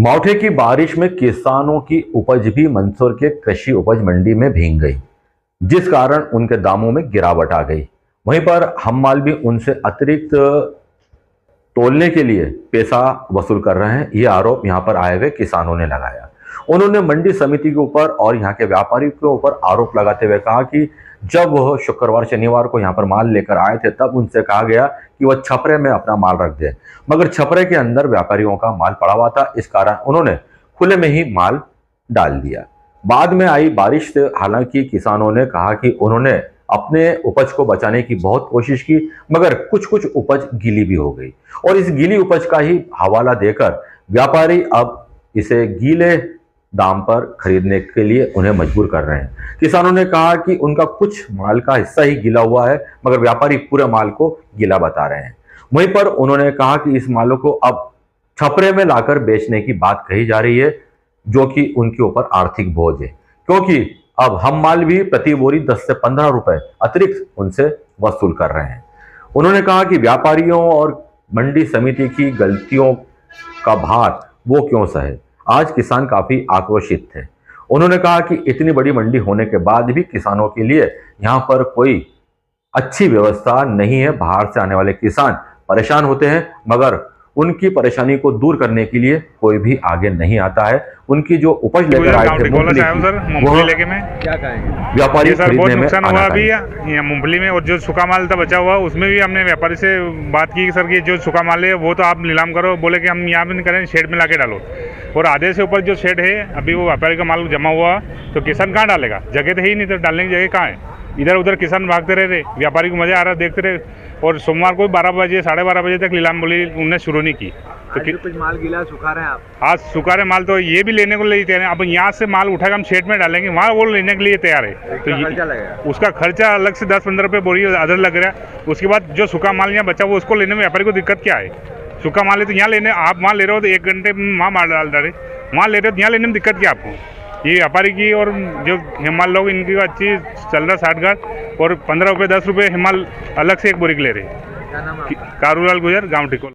मावठे की बारिश में किसानों की उपज भी मंदसौर के कृषि उपज मंडी में भीग गई, जिस कारण उनके दामों में गिरावट आ गई। वहीं पर हम माल भी उनसे अतिरिक्त तोलने के लिए पैसा वसूल कर रहे हैं। ये आरोप यहां पर आए हुए किसानों ने लगाया। उन्होंने मंडी समिति के ऊपर और यहां के व्यापारी के ऊपर आरोप लगाते हुए कहा कि जब वह शुक्रवार शनिवार को यहां पर माल लेकर आए थे तब उनसे कहा गया कि वह छपरे में अपना माल रख दे, मगर छपरे के अंदर व्यापारियों का माल पड़ा हुआ था। इस कारण उन्होंने खुले में ही माल डाल दिया। बाद में आई बारिश से हालांकि किसानों ने कहा कि उन्होंने अपने उपज को बचाने की बहुत कोशिश की, मगर कुछ कुछ उपज गीली भी हो गई और इस गीली उपज का ही हवाला देकर व्यापारी अब इसे गीले दाम पर खरीदने के लिए उन्हें मजबूर कर रहे हैं। किसानों ने कहा कि उनका कुछ माल का हिस्सा ही गीला हुआ है, मगर व्यापारी पूरे माल को गीला बता रहे हैं। वहीं पर उन्होंने कहा कि इस मालों को अब छपरे में लाकर बेचने की बात कही जा रही है, जो कि उनके ऊपर आर्थिक बोझ है, क्योंकि अब हम माल भी प्रति बोरी 10 से 15 रुपए अतिरिक्त उनसे वसूल कर रहे हैं। उन्होंने कहा कि व्यापारियों और मंडी समिति की गलतियों का भार वो क्यों सहे। आज किसान काफी आक्रोशित थे। उन्होंने कहा कि इतनी बड़ी मंडी होने के बाद भी किसानों के लिए यहाँ पर कोई अच्छी व्यवस्था नहीं है। बाहर से आने वाले किसान परेशान होते हैं, मगर उनकी परेशानी को दूर करने के लिए कोई भी आगे नहीं आता है। उनकी जो उपज लेकर आए थे मूंगफली लेके में क्या कहेंगे व्यापारी सर, बहुत नुकसान हुआ अभी यहाँ मूंगफली में, और जो सूखा माल था बचा हुआ उसमें भी हमने व्यापारी से बात की कि सर कि जो सूखा माल है वो तो आप नीलाम करो। बोले कि हम यहाँ भी नहीं करें, शेड में ला के डालो। और आधे से ऊपर जो शेड है अभी वो व्यापारी का माल जमा हुआ, तो किसान कहाँ डालेगा? जगह तो है ही नहीं, तो डालने की जगह कहाँ है? इधर उधर किसान भागते रहे, व्यापारी को मजा आ रहा देखते रहे। और सोमवार को 12 बजे 12:30 बजे तक नीलाम बोली उन्होंने शुरू नहीं की। तो कुछ माल गीला सुखा रहे हैं आप? आज सुखा रहे माल तो ये भी लेने को लिए तैयार है। अब यहाँ से माल उठाकर हम शेड में डालेंगे, वहाँ वो लेने के लिए तैयार है। तो खर्चा लगेगा, उसका खर्चा अलग से 10-15 रुपये बोरी अदर लग रहा है। उसके बाद जो सूखा माल यहाँ बचा वो उसको लेने में व्यापारी को दिक्कत क्या है? सूखा माल है तो यहाँ लेने, आप वहाँ ले रहे हो तो 1 घंटे में वहाँ माल डाल रहे, वहाँ ले रहे हो तो यहाँ लेने में दिक्कत क्या आपको? ये व्यापारी की और जो हिमाल लोग इनकी अच्छी चल रहा 60 घाट, और 15 रुपये 10 रुपये हिमाल अलग से एक बोरी ले रहे हैं। क्या नाम है आपका? कारूलाल गुजर, गाँव टिकोल।